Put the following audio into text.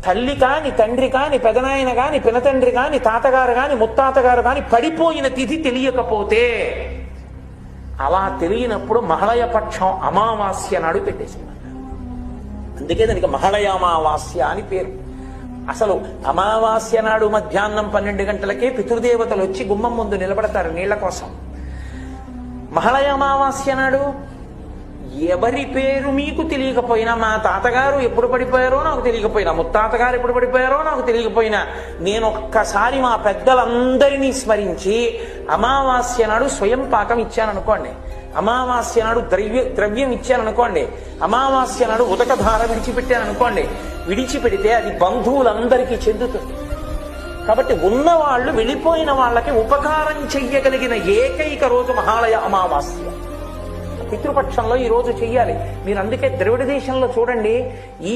తల్లి కాని, తండ్రి కాని, పెదనాయన కాని, పినతండ్రి కాని, తాతగారు కాని, ముత్తాతగారు కాని పడిపోయిన తిథి తెలియకపోతే, అలా తెలియనప్పుడు మహళయ పక్షం అమావాస్య నాడు పెట్టేసింది. అందుకే దానికి మహళయ అమావాస్య అని పేరు. అసలు అమావాస్య నాడు మధ్యాహ్నం 12 గంటలకే పితృదేవతలు వచ్చి గుమ్మం ముందు నిలబడతారు నీళ్ల కోసం. మహళయ అమావాస్య నాడు ఎవరి పేరు మీకు తెలియకపోయినా, మా తాతగారు ఎప్పుడు పడిపోయారో నాకు తెలియకపోయినా, ముత్తాతగారు ఎప్పుడు పడిపోయారో నాకు తెలియకపోయినా, నేను ఒక్కసారి మా పెద్దలందరినీ స్మరించి అమావాస్య నాడు స్వయం పాకం ఇచ్చాననుకోండి, అమావాస్య నాడు ద్రవ్యం ఇచ్చాననుకోండి, అమావాస్య నాడు ఉదకధార విడిచిపెట్టాననుకోండి, విడిచిపెడితే అది బంధువులందరికీ చెందుతుంది. కాబట్టి ఉన్నవాళ్లు వెళ్ళిపోయిన వాళ్ళకి ఉపకారం చెయ్యగలిగిన ఏకైక రోజు మహాలయ అమావాస్య. పితృపక్షంలో ఈ రోజు చెయ్యాలి. మీరు అందుకే ద్రవిడ దేశంలో చూడండి, ఈ